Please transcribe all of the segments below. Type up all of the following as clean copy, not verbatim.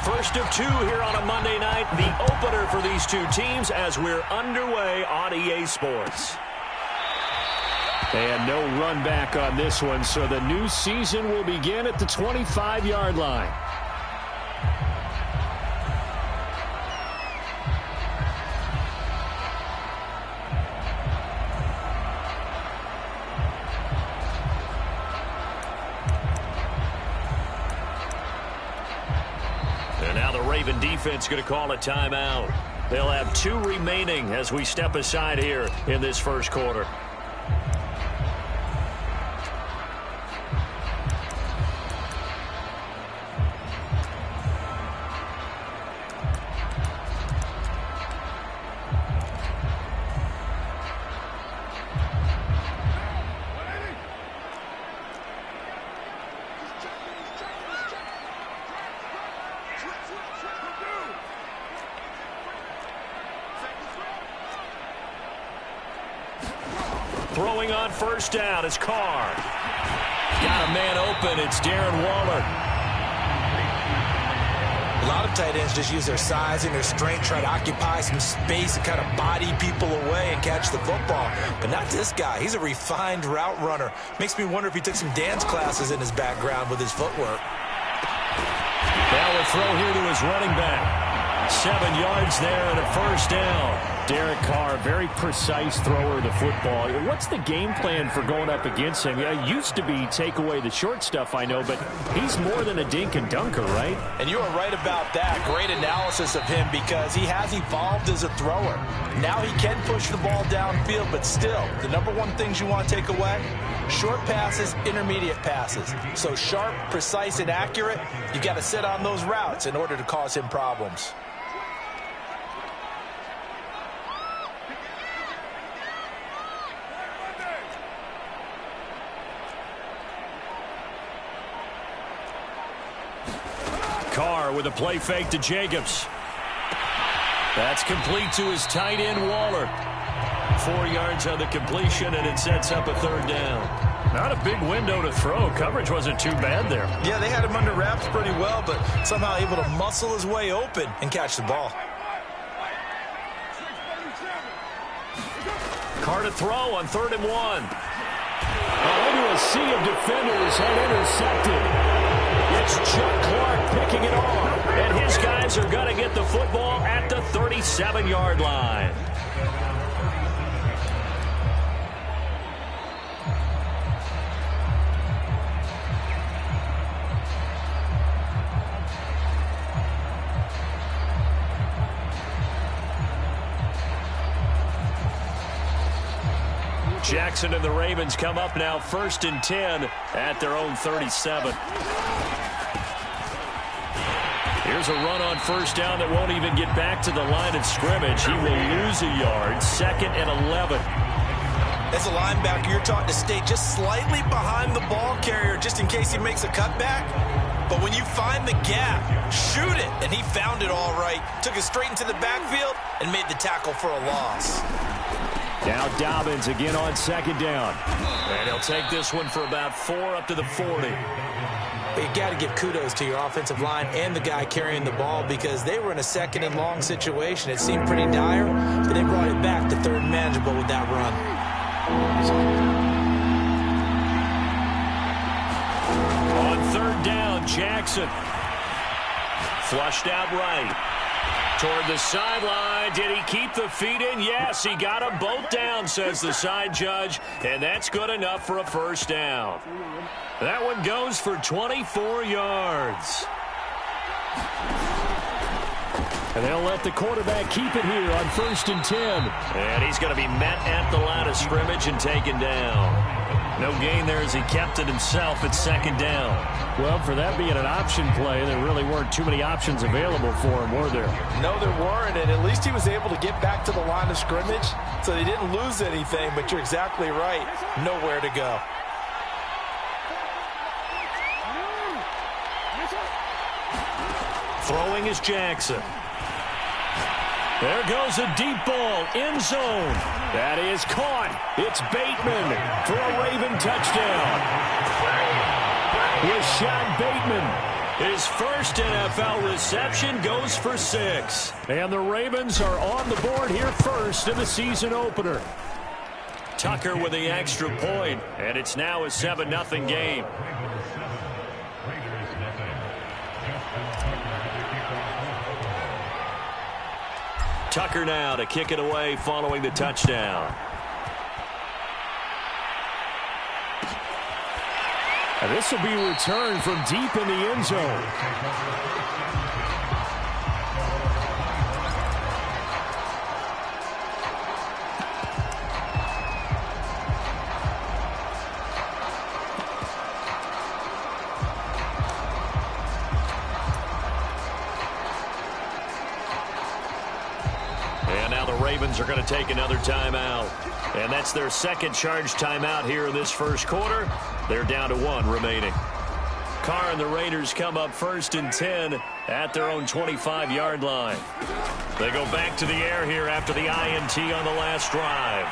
First of two here on a Monday night, the opener for these two teams as we're underway on EA Sports. And no run back on this one, so the new season will begin at the 25-yard line. And now the Raven defense going to call a timeout. They'll have two remaining as we step aside here in this first quarter. Throwing on first down is Carr. Got a man open. It's Darren Waller. A lot of tight ends just use their size and their strength, try to occupy some space and kind of body people away and catch the football. But not this guy. He's a refined route runner. Makes me wonder if he took some dance classes in his background with his footwork. Now a throw here to his running back. 7 yards there and a first down. Derek Carr, very precise thrower of the football. What's the game plan for going up against him? Yeah, it used to be take away the short stuff, I know, but he's more than a dink and dunker, right? And you are right about that. Great analysis of him because he has evolved as a thrower. Now he can push the ball downfield, but still, the number one things you want to take away, short passes, intermediate passes. So sharp, precise, and accurate, you got to sit on those routes in order to cause him problems. Carr with a play fake to Jacobs. That's complete to his tight end, Waller. 4 yards on the completion, and it sets up a third down. Not a big window to throw. Coverage wasn't too bad there. Yeah, they had him under wraps pretty well, but somehow able to muscle his way open and catch the ball. Carr to throw on 3rd and 1. Into a sea of defenders and intercepted. It's Chuck Clark picking it off, and his guys are going to get the football at the 37-yard line. Jackson and the Ravens come up now 1st and 10 at their own 37. Here's a run on first down that won't even get back to the line of scrimmage. He will lose a yard. 2nd and 11. As a linebacker, you're taught to stay just slightly behind the ball carrier just in case he makes a cutback. But when you find the gap, shoot it. And he found it all right. Took it straight into the backfield and made the tackle for a loss. Now Dobbins again on 2nd down. And he'll take this one for about 4 up to the 40. But you got to give kudos to your offensive line and the guy carrying the ball because they were in a 2nd and long situation. It seemed pretty dire, but they brought it back to 3rd and manageable with that run. On 3rd down, Jackson. Flushed out right. Toward the sideline. Did he keep the feet in? Yes, he got them both down, says the side judge, and that's good enough for a first down. That one goes for 24 yards. And they'll let the quarterback keep it here on 1st and 10. And he's going to be met at the line of scrimmage and taken down. No gain there as he kept it himself at 2nd down. Well, for that being an option play, there really weren't too many options available for him, were there? No, there weren't, and at least he was able to get back to the line of scrimmage, so they didn't lose anything, but you're exactly right. Nowhere to go. Throwing is Jackson. There goes a deep ball, end zone. That is caught. It's Bateman for a Raven touchdown. Rashad Bateman His first NFL reception goes for 6. And the Ravens are on the board here first in the season opener. Tucker with the extra point, and it's now a 7-0 game. Tucker now to kick it away following the touchdown. And this will be returned from deep in the end zone. And now the Ravens are going to take another timeout. And that's their second charge timeout here in this first quarter. They're down to 1 remaining. Carr and the Raiders come up 1st and 10 at their own 25-yard line. They go back to the air here after the INT on the last drive.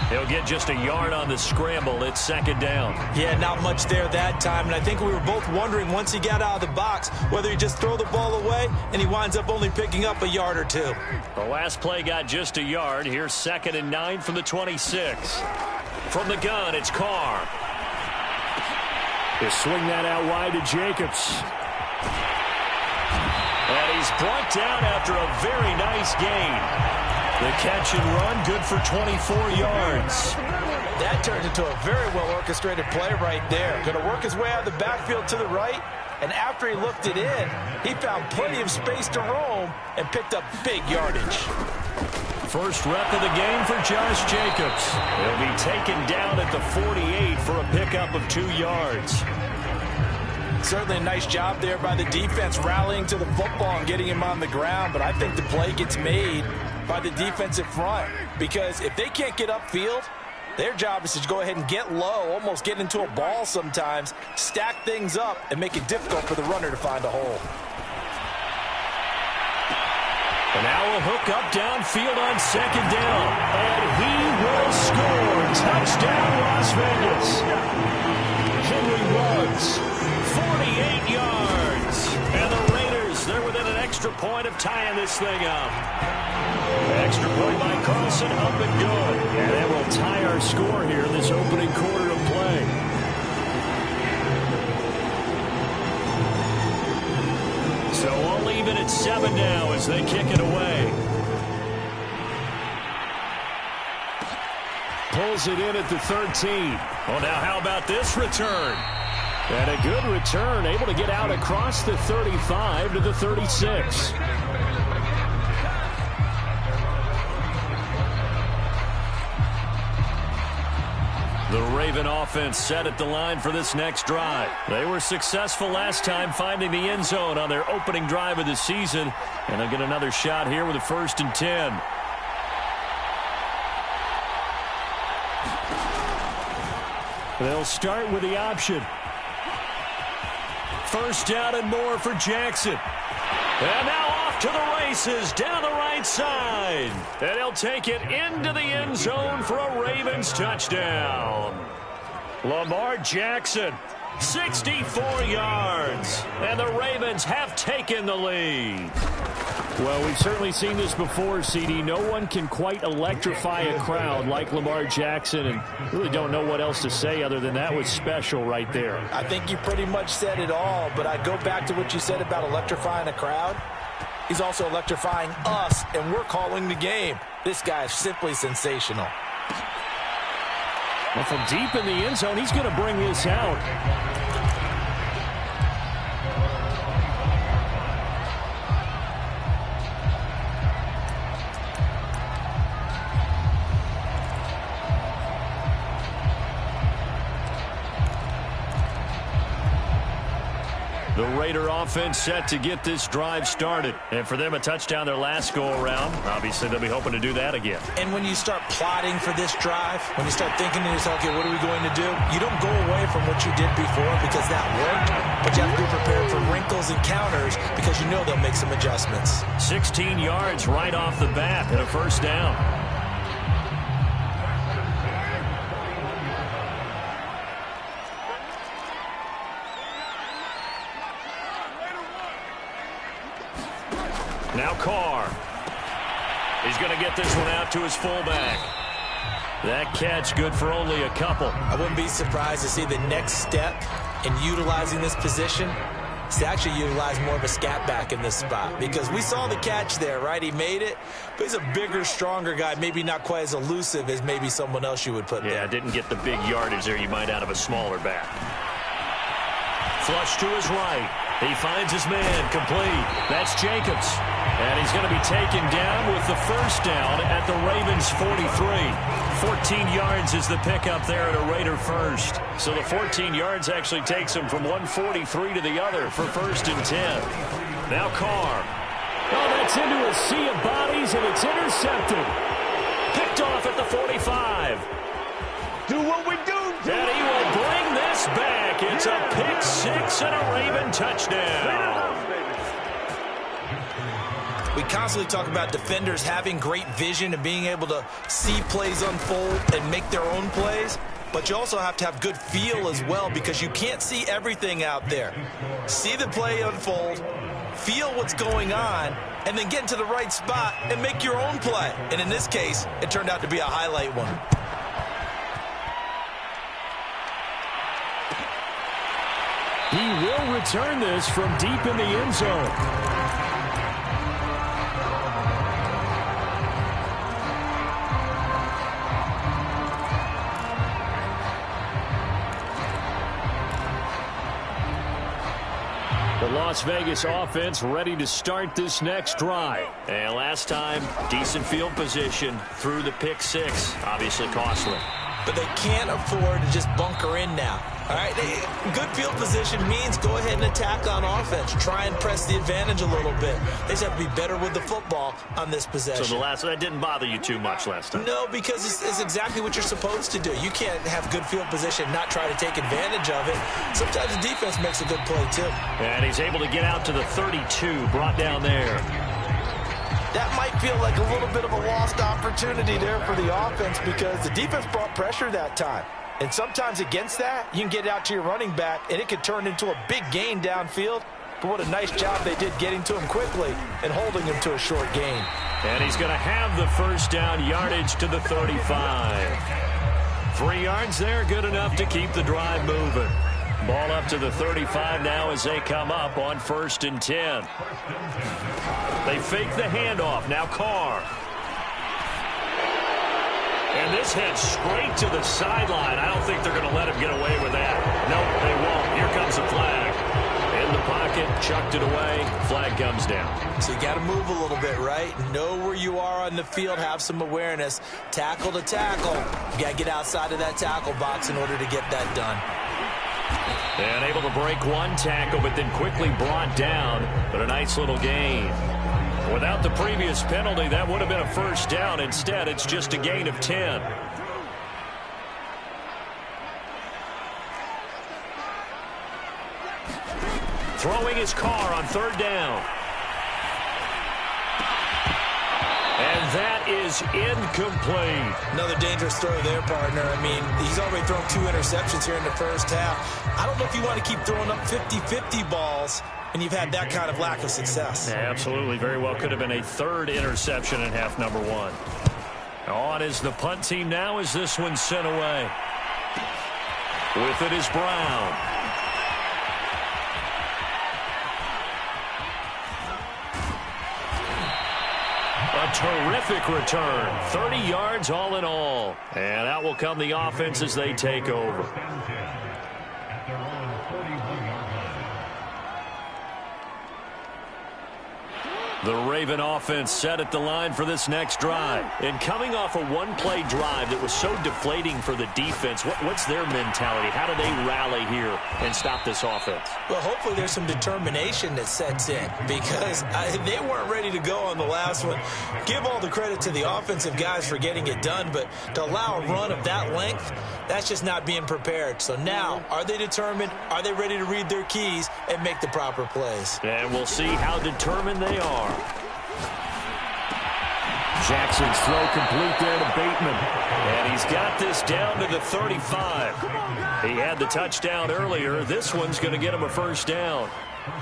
He'll get just a yard on the scramble. It's 2nd down. Yeah, not much there that time. And I think we were both wondering once he got out of the box whether he just throw the ball away and he winds up only picking up a yard or 2. The last play got just a yard. Here's 2nd and 9 from the 26. From the gun, it's Carr. He'll swing that out wide to Jacobs. And he's brought down after a very nice gain. The catch and run, good for 24 yards. That turned into a very well-orchestrated play right there. Going to work his way out of the backfield to the right, and after he looked it in, he found plenty of space to roam and picked up big yardage. First rep of the game for Josh Jacobs. He'll be taken down at the 48 for a pickup of 2 yards. Certainly a nice job there by the defense rallying to the football and getting him on the ground, but I think the play gets made by the defensive front, because if they can't get upfield, their job is to go ahead and get low, almost get into a ball sometimes, stack things up, and make it difficult for the runner to find a hole. And now a hook up downfield on 2nd down. And he will score. Touchdown, Las Vegas. Henry runs 48 yards. And the Raiders, they're within an extra point of tying this thing up. Extra point by Carlson, up and good. And that will tie our score here in this opening quarter of play. So all even at 7 now as they kick it away. Pulls it in at the 13. Well, now how about this return? And a good return, able to get out across the 35 to the 36. The Raven offense set at the line for this next drive. They were successful last time finding the end zone on their opening drive of the season. And they'll get another shot here with a 1st and 10. They'll start with the option. 1st down and more for Jackson. And now off to the races down the right side. And he'll take it into the end zone for a Ravens touchdown. Lamar Jackson, 64 yards. And the Ravens have taken the lead. Well, we've certainly seen this before, CD. No one can quite electrify a crowd like Lamar Jackson, and really don't know what else to say other than that was special right there. I think you pretty much said it all, but I go back to what you said about electrifying a crowd. He's also electrifying us, and we're calling the game. This guy is simply sensational. Well, from deep in the end zone, he's going to bring this out. The Raider offense set to get this drive started. And for them, a touchdown their last go-around. Obviously, they'll be hoping to do that again. And when you start plotting for this drive, when you start thinking to yourself, okay, what are we going to do? You don't go away from what you did before because that worked, but you have to be prepared for wrinkles and counters because you know they'll make some adjustments. 16 yards right off the bat and a 1st down. Now Carr. He's going to get this one out to his fullback. That catch good for only a couple. I wouldn't be surprised to see the next step in utilizing this position is to actually utilize more of a scat back in this spot, because we saw the catch there, right? He made it, but he's a bigger, stronger guy, maybe not quite as elusive as maybe someone else you would put there. Yeah, didn't get the big yardage there you might out of a smaller back. Flush to his right. He finds his man, complete. That's Jacobs. And he's going to be taken down with the first down at the Ravens' 43. 14 yards is the pickup there at a Raider first. So the 14 yards actually takes him from 143 to the other for 1st and 10. Now Carr. Oh, that's into a sea of bodies, and it's intercepted. Picked off at the 45. Do what we do. And he will bring this back. It's a pick six and a Raven touchdown. We constantly talk about defenders having great vision and being able to see plays unfold and make their own plays. But you also have to have good feel as well, because you can't see everything out there. See the play unfold, feel what's going on, and then get into the right spot and make your own play. And in this case, it turned out to be a highlight one. He will return this from deep in the end zone. The Las Vegas offense ready to start this next drive. And last time, decent field position through the pick six. Obviously costly. But they can't afford to just bunker in now. All right, good field position means go ahead and attack on offense. Try and press the advantage a little bit. They just have to be better with the football on this possession. So that didn't bother you too much last time? No, because it's exactly what you're supposed to do. You can't have good field position and not try to take advantage of it. Sometimes the defense makes a good play, too. And he's able to get out to the 32, brought down there. That might feel like a little bit of a lost opportunity there for the offense, because the defense brought pressure that time. And sometimes against that, you can get out to your running back, and it could turn into a big gain downfield. But what a nice job they did getting to him quickly and holding him to a short gain. And he's going to have the first down yardage to the 35. 3 yards there, good enough to keep the drive moving. Ball up to the 35 now as they come up on 1st and 10. They fake the handoff. Now Carr. And this heads straight to the sideline. I don't think they're going to let him get away with that. Nope, they won't. Here comes the flag. In the pocket, chucked it away. Flag comes down. So you got to move a little bit, right? Know where you are on the field. Have some awareness. Tackle to tackle. You got to get outside of that tackle box in order to get that done. And able to break one tackle, but then quickly brought down. But a nice little gain. Without the previous penalty, that would have been a first down. Instead, it's just a gain of 10. Throwing his Carr on 3rd down. And that is incomplete. Another dangerous throw there, partner. I mean, he's already thrown 2 interceptions here in the first half. I don't know if you want to keep throwing up 50-50 balls, and you've had that kind of lack of success. Yeah, absolutely. Very well could have been a 3rd interception in half number 1. On is the punt team now as this one's sent away. With it is Brown. A terrific return. 30 yards all in all. And out will come the offense as they take over. The Raven offense set at the line for this next drive. And coming off a one-play drive that was so deflating for the defense, what's their mentality? How do they rally here and stop this offense? Well, hopefully there's some determination that sets in, because they weren't ready to go on the last one. Give all the credit to the offensive guys for getting it done, but to allow a run of that length, that's just not being prepared. So now, are they determined? Are they ready to read their keys and make the proper plays? And we'll see how determined they are. Jackson's throw complete there to Bateman. And he's got this down to the 35. He had the touchdown earlier. This one's going to get him a first down.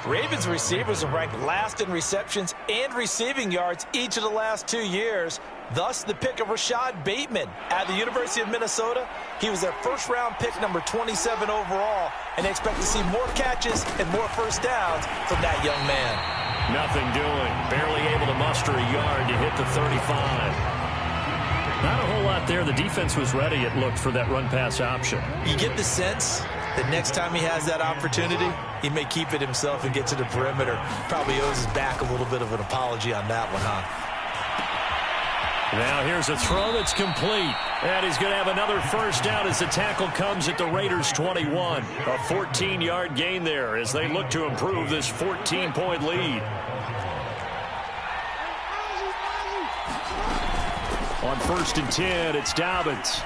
Ravens receivers are ranked last in receptions and receiving yards each of the last 2 years. Thus, the pick of Rashad Bateman at the University of Minnesota. He was their first-round pick, number 27 overall, and they expect to see more catches and more first downs from that young man. Nothing doing. Barely able to muster a yard to hit the 35. Not a whole lot there. The defense was ready, it looked, for that run-pass option. You get the sense that next time he has that opportunity, he may keep it himself and get to the perimeter. Probably owes his back a little bit of an apology on that one, huh? Now here's a throw that's complete. And he's going to have another first down as the tackle comes at the Raiders' 21. A 14-yard gain there as they look to improve this 14-point lead. On 1st and 10, it's Dobbins.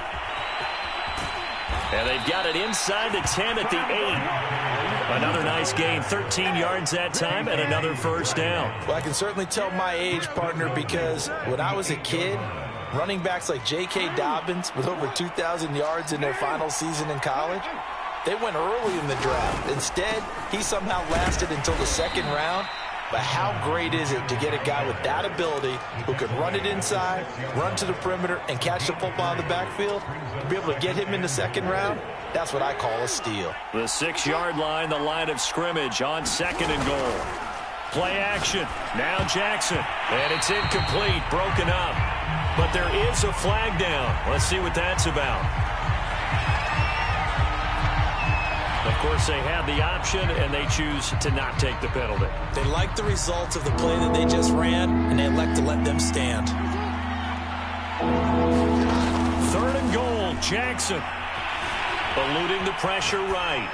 And they've got it inside the 10 at the 8. Another nice gain, 13 yards that time, and another first down. Well, I can certainly tell my age, partner, because when I was a kid, running backs like J.K. Dobbins with over 2,000 yards in their final season in college, they went early in the draft. Instead, he somehow lasted until the 2nd round. But how great is it to get a guy with that ability who can run it inside, run to the perimeter, and catch the football in the backfield? To be able to get him in the 2nd round, that's what I call a steal. The 6-yard line, the line of scrimmage on 2nd and goal. Play action. Now Jackson. And it's incomplete, broken up. But there is a flag down. Let's see what that's about. Of course, they had the option, and they choose to not take the penalty. They like the results of the play that they just ran, and they elect to let them stand. 3rd and goal, Jackson. Eluding the pressure right.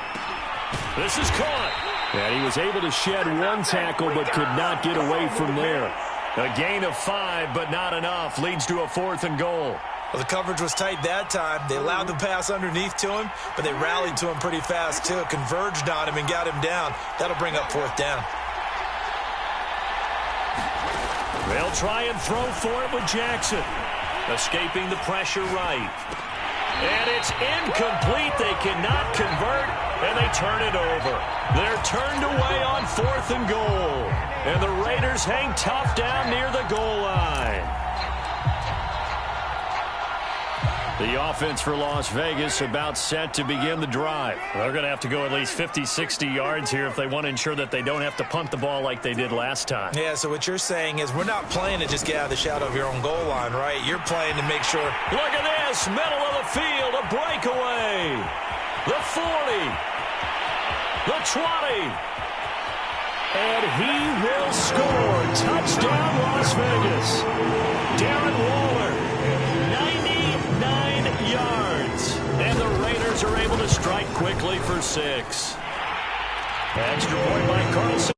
This is caught. And he was able to shed one tackle, but could not get away from there. A gain of 5, but not enough. Leads to a 4th and goal. Well, the coverage was tight that time. They allowed the pass underneath to him, but they rallied to him pretty fast, too. Converged on him and got him down. That'll bring up 4th down. They'll try and throw for it with Jackson. Escaping the pressure right. And it's incomplete. They cannot convert, and they turn it over. They're turned away on 4th and goal. And the Raiders hang tough down near the goal line. The offense for Las Vegas about set to begin the drive. They're going to have to go at least 50, 60 yards here if they want to ensure that they don't have to punt the ball like they did last time. Yeah, so what you're saying is we're not playing to just get out of the shadow of your own goal line, right? You're playing to make sure. Look at this, middle of the field, a breakaway. The 40, the 20. And he will score. Touchdown, Las Vegas. Darren Waller. 99 yards. And the Raiders are able to strike quickly for 6. Extra point by Carlson.